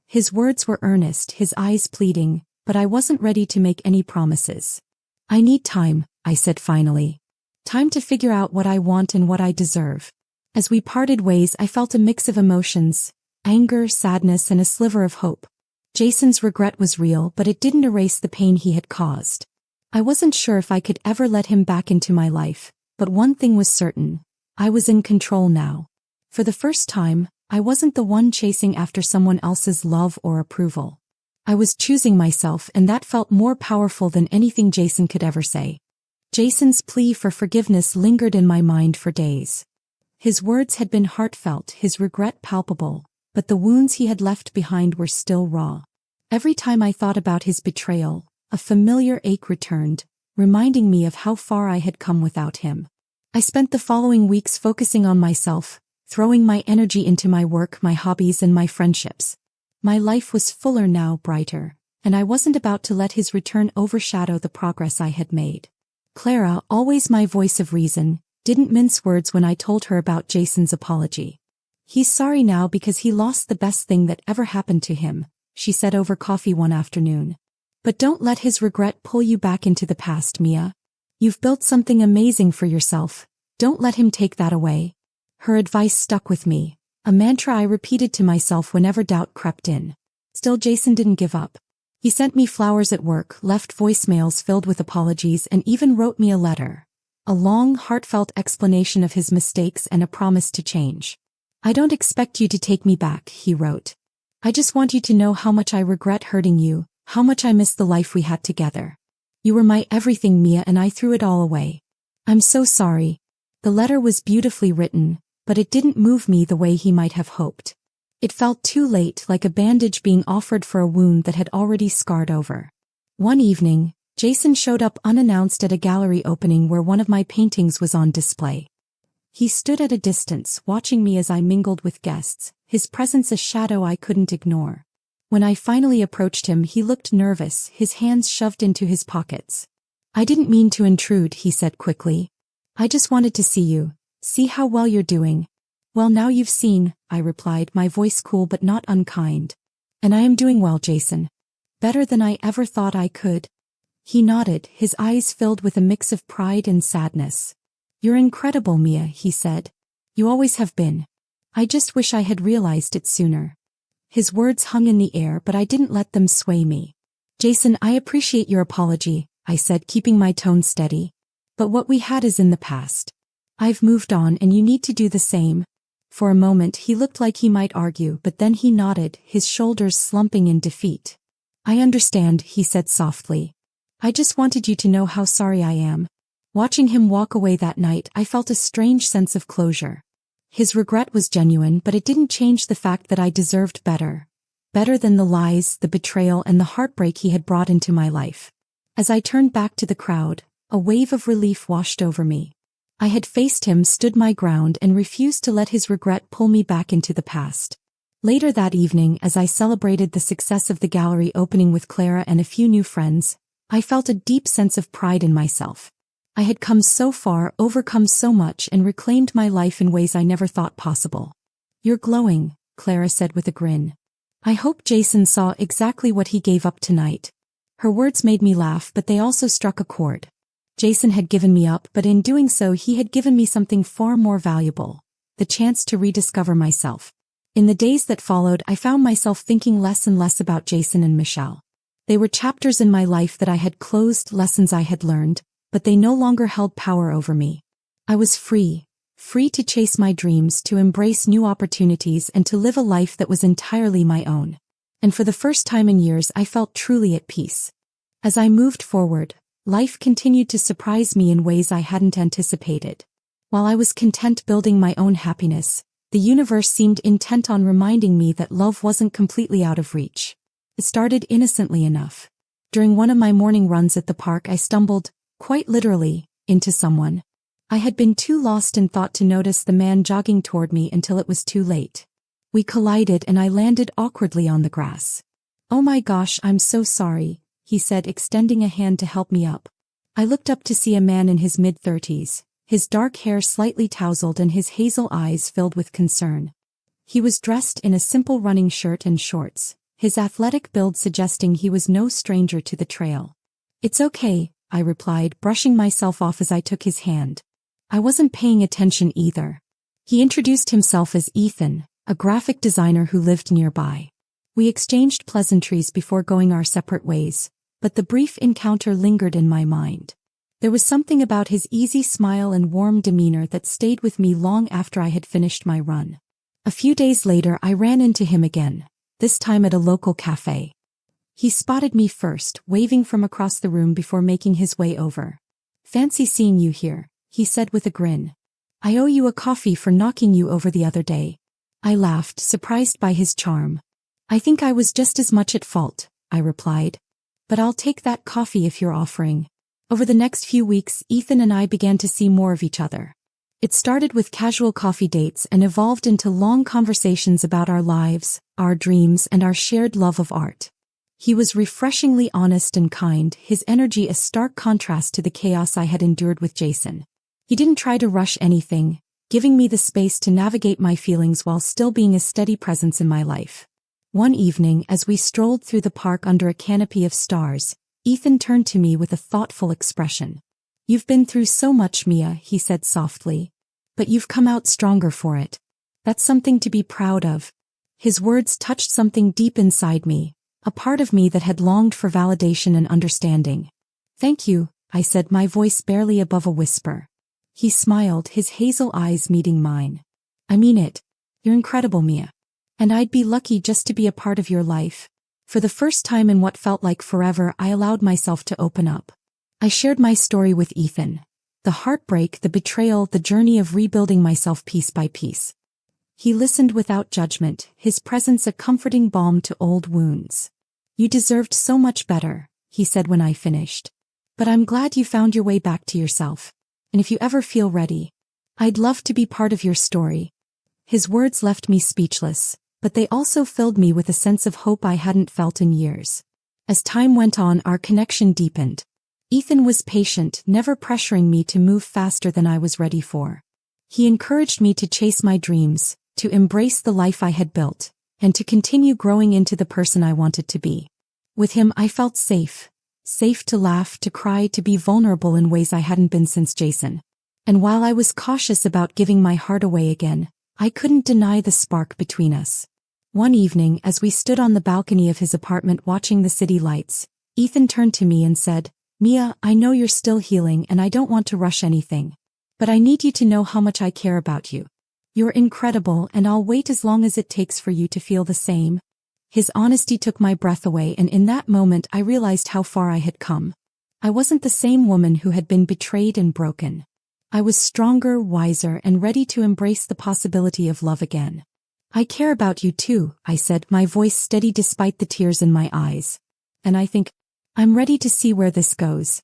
His words were earnest, his eyes pleading, but I wasn't ready to make any promises. I need time, I said finally. Time to figure out what I want and what I deserve. As we parted ways, I felt a mix of emotions, anger, sadness, and a sliver of hope. Jason's regret was real, but it didn't erase the pain he had caused. I wasn't sure if I could ever let him back into my life, but one thing was certain. I was in control now. For the first time, I wasn't the one chasing after someone else's love or approval. I was choosing myself, and that felt more powerful than anything Jason could ever say. Jason's plea for forgiveness lingered in my mind for days. His words had been heartfelt, his regret palpable, but the wounds he had left behind were still raw. Every time I thought about his betrayal, a familiar ache returned, reminding me of how far I had come without him. I spent the following weeks focusing on myself, throwing my energy into my work, my hobbies, and my friendships. My life was fuller now, brighter, and I wasn't about to let his return overshadow the progress I had made. Clara, always my voice of reason, didn't mince words when I told her about Jason's apology. He's sorry now because he lost the best thing that ever happened to him, she said over coffee one afternoon. But don't let his regret pull you back into the past, Mia. You've built something amazing for yourself. Don't let him take that away. Her advice stuck with me, a mantra I repeated to myself whenever doubt crept in. Still, Jason didn't give up. He sent me flowers at work, left voicemails filled with apologies, and even wrote me a letter. A long, heartfelt explanation of his mistakes and a promise to change. I don't expect you to take me back, he wrote. I just want you to know how much I regret hurting you, how much I miss the life we had together. You were my everything, Mia, and I threw it all away. I'm so sorry. The letter was beautifully written, but it didn't move me the way he might have hoped. It felt too late, like a bandage being offered for a wound that had already scarred over. One evening, Jason showed up unannounced at a gallery opening where one of my paintings was on display. He stood at a distance, watching me as I mingled with guests, his presence a shadow I couldn't ignore. When I finally approached him, he looked nervous, his hands shoved into his pockets. I didn't mean to intrude, he said quickly. I just wanted to see you, see how well you're doing. Well, now you've seen, I replied, my voice cool but not unkind. And I am doing well, Jason. Better than I ever thought I could. He nodded, his eyes filled with a mix of pride and sadness. You're incredible, Mia, he said. You always have been. I just wish I had realized it sooner. His words hung in the air, but I didn't let them sway me. Jason, I appreciate your apology, I said, keeping my tone steady. But what we had is in the past. I've moved on and you need to do the same. For a moment he looked like he might argue, but then he nodded, his shoulders slumping in defeat. I understand, he said softly. I just wanted you to know how sorry I am. Watching him walk away that night, I felt a strange sense of closure. His regret was genuine, but it didn't change the fact that I deserved better. Better than the lies, the betrayal, and the heartbreak he had brought into my life. As I turned back to the crowd, a wave of relief washed over me. I had faced him, stood my ground, and refused to let his regret pull me back into the past. Later that evening, as I celebrated the success of the gallery opening with Clara and a few new friends, I felt a deep sense of pride in myself. I had come so far, overcome so much, and reclaimed my life in ways I never thought possible. You're glowing, Clara said with a grin. I hope Jason saw exactly what he gave up tonight. Her words made me laugh, but they also struck a chord. Jason had given me up, but in doing so he had given me something far more valuable. The chance to rediscover myself. In the days that followed, I found myself thinking less and less about Jason and Michelle. They were chapters in my life that I had closed, lessons I had learned, but they no longer held power over me. I was free to chase my dreams, to embrace new opportunities, and to live a life that was entirely my own. And for the first time in years I felt truly at peace. As I moved forward, life continued to surprise me in ways I hadn't anticipated. While I was content building my own happiness, the universe seemed intent on reminding me that love wasn't completely out of reach. It started innocently enough. During one of my morning runs at the park, I stumbled, quite literally, into someone. I had been too lost in thought to notice the man jogging toward me until it was too late. We collided and I landed awkwardly on the grass. Oh my gosh, I'm so sorry, he said, extending a hand to help me up. I looked up to see a man in his mid-30s, his dark hair slightly tousled and his hazel eyes filled with concern. He was dressed in a simple running shirt and shorts, his athletic build suggesting he was no stranger to the trail. It's okay, I replied, brushing myself off as I took his hand. I wasn't paying attention either. He introduced himself as Ethan, a graphic designer who lived nearby. We exchanged pleasantries before going our separate ways, but the brief encounter lingered in my mind. There was something about his easy smile and warm demeanor that stayed with me long after I had finished my run. A few days later I ran into him again, this time at a local cafe. He spotted me first, waving from across the room before making his way over. Fancy seeing you here, he said with a grin. I owe you a coffee for knocking you over the other day. I laughed, surprised by his charm. I think I was just as much at fault, I replied. But I'll take that coffee if you're offering. Over the next few weeks, Ethan and I began to see more of each other. It started with casual coffee dates and evolved into long conversations about our lives, our dreams, and our shared love of art. He was refreshingly honest and kind, his energy a stark contrast to the chaos I had endured with Jason. He didn't try to rush anything, giving me the space to navigate my feelings while still being a steady presence in my life. One evening, as we strolled through the park under a canopy of stars, Ethan turned to me with a thoughtful expression. You've been through so much, Mia, he said softly. But you've come out stronger for it. That's something to be proud of. His words touched something deep inside me, a part of me that had longed for validation and understanding. Thank you, I said, my voice barely above a whisper. He smiled, his hazel eyes meeting mine. I mean it. You're incredible, Mia. And I'd be lucky just to be a part of your life. For the first time in what felt like forever, I allowed myself to open up. I shared my story with Ethan. The heartbreak, the betrayal, the journey of rebuilding myself piece by piece. He listened without judgment, his presence a comforting balm to old wounds. You deserved so much better, he said when I finished. But I'm glad you found your way back to yourself. And if you ever feel ready, I'd love to be part of your story. His words left me speechless, but they also filled me with a sense of hope I hadn't felt in years. As time went on, our connection deepened. Ethan was patient, never pressuring me to move faster than I was ready for. He encouraged me to chase my dreams, to embrace the life I had built, and to continue growing into the person I wanted to be. With him I felt safe. Safe to laugh, to cry, to be vulnerable in ways I hadn't been since Jason. And while I was cautious about giving my heart away again, I couldn't deny the spark between us. One evening, as we stood on the balcony of his apartment watching the city lights, Ethan turned to me and said, "Mia, I know you're still healing and I don't want to rush anything. But I need you to know how much I care about you. You're incredible and I'll wait as long as it takes for you to feel the same." His honesty took my breath away, and in that moment I realized how far I had come. I wasn't the same woman who had been betrayed and broken. I was stronger, wiser, and ready to embrace the possibility of love again. "I care about you too," I said, my voice steady despite the tears in my eyes. "And I think I'm ready to see where this goes."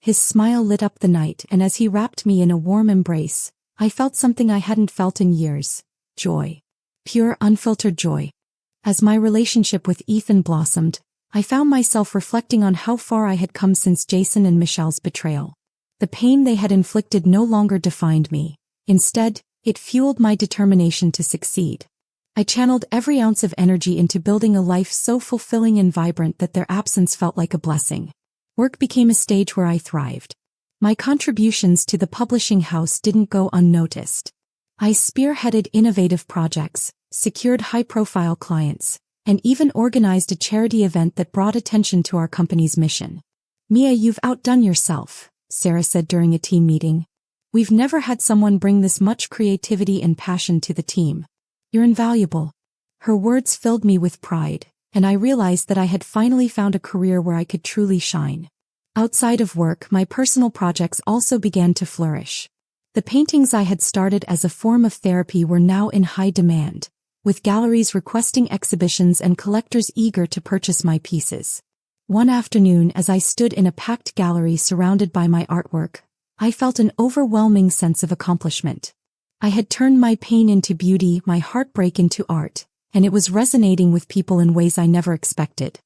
His smile lit up the night, and as he wrapped me in a warm embrace, I felt something I hadn't felt in years. Joy. Pure, unfiltered joy. As my relationship with Ethan blossomed, I found myself reflecting on how far I had come since Jason and Michelle's betrayal. The pain they had inflicted no longer defined me. Instead, it fueled my determination to succeed. I channeled every ounce of energy into building a life so fulfilling and vibrant that their absence felt like a blessing. Work became a stage where I thrived. My contributions to the publishing house didn't go unnoticed. I spearheaded innovative projects, secured high-profile clients, and even organized a charity event that brought attention to our company's mission. "Mia, you've outdone yourself," Sarah said during a team meeting. "We've never had someone bring this much creativity and passion to the team. You're invaluable." Her words filled me with pride, and I realized that I had finally found a career where I could truly shine. Outside of work, my personal projects also began to flourish. The paintings I had started as a form of therapy were now in high demand, with galleries requesting exhibitions and collectors eager to purchase my pieces. One afternoon, as I stood in a packed gallery surrounded by my artwork, I felt an overwhelming sense of accomplishment. I had turned my pain into beauty, my heartbreak into art, and it was resonating with people in ways I never expected.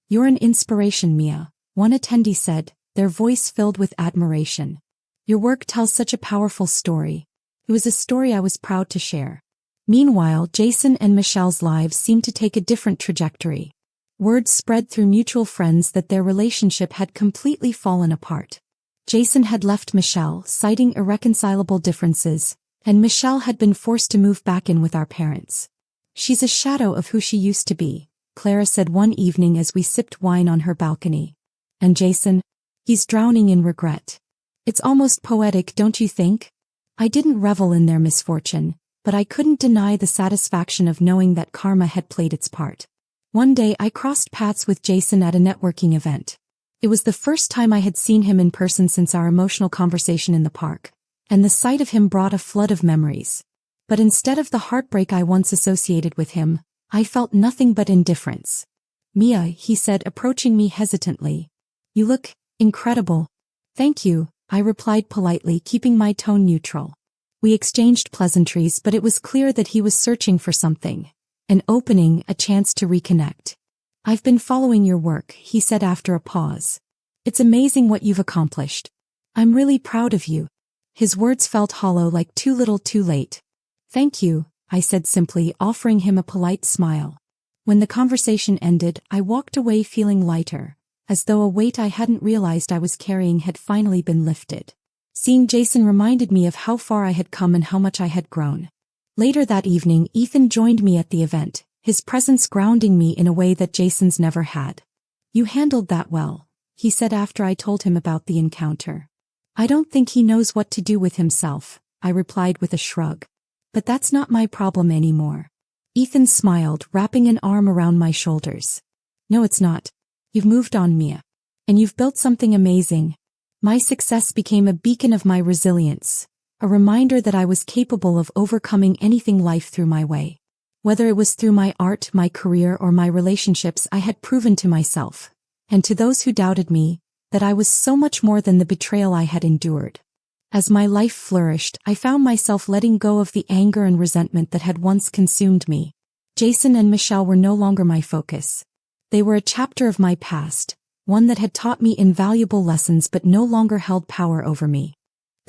"You're an inspiration, Mia," one attendee said, their voice filled with admiration. "Your work tells such a powerful story." It was a story I was proud to share. Meanwhile, Jason and Michelle's lives seemed to take a different trajectory. Word spread through mutual friends that their relationship had completely fallen apart. Jason had left Michelle, citing irreconcilable differences, and Michelle had been forced to move back in with our parents. "She's a shadow of who she used to be," Clara said one evening as we sipped wine on her balcony. "And Jason? He's drowning in regret. It's almost poetic, don't you think?" I didn't revel in their misfortune, but I couldn't deny the satisfaction of knowing that karma had played its part. One day I crossed paths with Jason at a networking event. It was the first time I had seen him in person since our emotional conversation in the park, and the sight of him brought a flood of memories. But instead of the heartbreak I once associated with him, I felt nothing but indifference. "Mia," he said, approaching me hesitantly. "You look incredible." "Thank you," I replied politely, keeping my tone neutral. We exchanged pleasantries, but it was clear that he was searching for something. An opening, a chance to reconnect. "I've been following your work," he said after a pause. "It's amazing what you've accomplished. I'm really proud of you." His words felt hollow, like too little too late. "Thank you," I said simply, offering him a polite smile. When the conversation ended, I walked away feeling lighter, as though a weight I hadn't realized I was carrying had finally been lifted. Seeing Jason reminded me of how far I had come and how much I had grown. Later that evening, Ethan joined me at the event, his presence grounding me in a way that Jason's never had. "You handled that well," he said after I told him about the encounter. "I don't think he knows what to do with himself," I replied with a shrug. "But that's not my problem anymore." Ethan smiled, wrapping an arm around my shoulders. "No, it's not. You've moved on, Mia. And you've built something amazing." My success became a beacon of my resilience, a reminder that I was capable of overcoming anything life threw my way. Whether it was through my art, my career, or my relationships, I had proven to myself, and to those who doubted me, that I was so much more than the betrayal I had endured. As my life flourished, I found myself letting go of the anger and resentment that had once consumed me. Jason and Michelle were no longer my focus. They were a chapter of my past, one that had taught me invaluable lessons but no longer held power over me.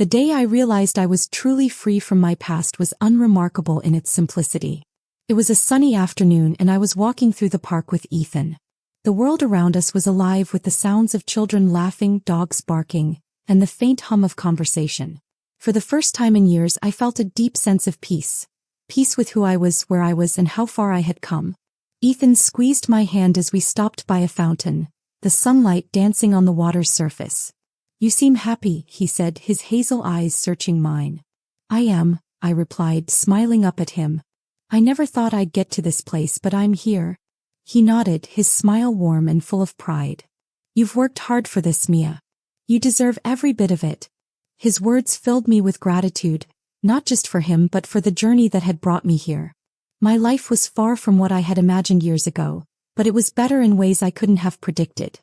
The day I realized I was truly free from my past was unremarkable in its simplicity. It was a sunny afternoon and I was walking through the park with Ethan. The world around us was alive with the sounds of children laughing, dogs barking, and the faint hum of conversation. For the first time in years I felt a deep sense of peace. Peace with who I was, where I was, and how far I had come. Ethan squeezed my hand as we stopped by a fountain, the sunlight dancing on the water's surface. "You seem happy," he said, his hazel eyes searching mine. "I am," I replied, smiling up at him. "I never thought I'd get to this place, but I'm here." He nodded, his smile warm and full of pride. "You've worked hard for this, Mia. You deserve every bit of it." His words filled me with gratitude, not just for him but for the journey that had brought me here. My life was far from what I had imagined years ago, but it was better in ways I couldn't have predicted.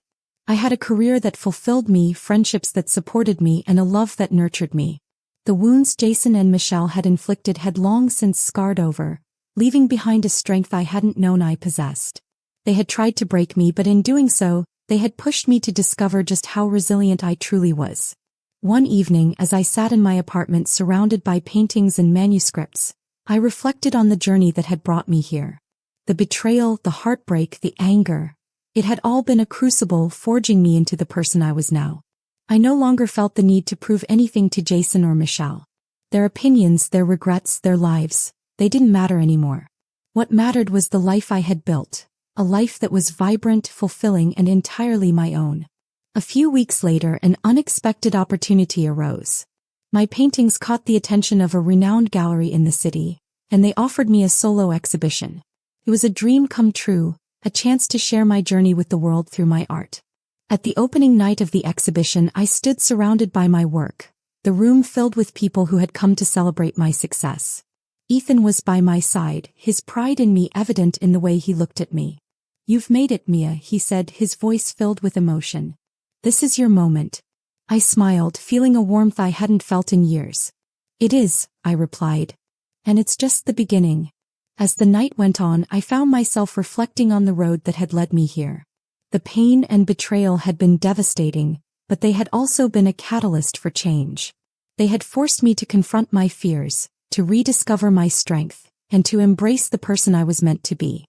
I had a career that fulfilled me, friendships that supported me, and a love that nurtured me. The wounds Jason and Michelle had inflicted had long since scarred over, leaving behind a strength I hadn't known I possessed. They had tried to break me, but in doing so, they had pushed me to discover just how resilient I truly was. One evening, as I sat in my apartment surrounded by paintings and manuscripts, I reflected on the journey that had brought me here. The betrayal, the heartbreak, the anger. It had all been a crucible forging me into the person I was now. I no longer felt the need to prove anything to Jason or Michelle. Their opinions, their regrets, their lives, they didn't matter anymore. What mattered was the life I had built, a life that was vibrant, fulfilling, and entirely my own. A few weeks later, an unexpected opportunity arose. My paintings caught the attention of a renowned gallery in the city, and they offered me a solo exhibition. It was a dream come true, a chance to share my journey with the world through my art. At the opening night of the exhibition, I stood surrounded by my work, the room filled with people who had come to celebrate my success. Ethan was by my side, his pride in me evident in the way he looked at me. "You've made it, Mia," he said, his voice filled with emotion. "This is your moment." I smiled, feeling a warmth I hadn't felt in years. "It is," I replied. "And it's just the beginning." As the night went on, I found myself reflecting on the road that had led me here. The pain and betrayal had been devastating, but they had also been a catalyst for change. They had forced me to confront my fears, to rediscover my strength, and to embrace the person I was meant to be.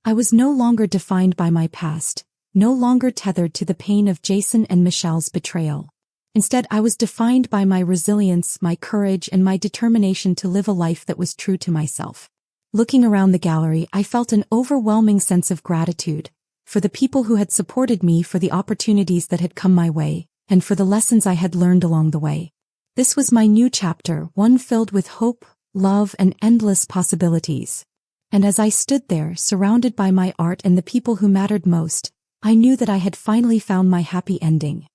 I was no longer defined by my past, no longer tethered to the pain of Jason and Michelle's betrayal. Instead, I was defined by my resilience, my courage, and my determination to live a life that was true to myself. Looking around the gallery, I felt an overwhelming sense of gratitude, for the people who had supported me, for the opportunities that had come my way, and for the lessons I had learned along the way. This was my new chapter, one filled with hope, love, and endless possibilities. And as I stood there, surrounded by my art and the people who mattered most, I knew that I had finally found my happy ending.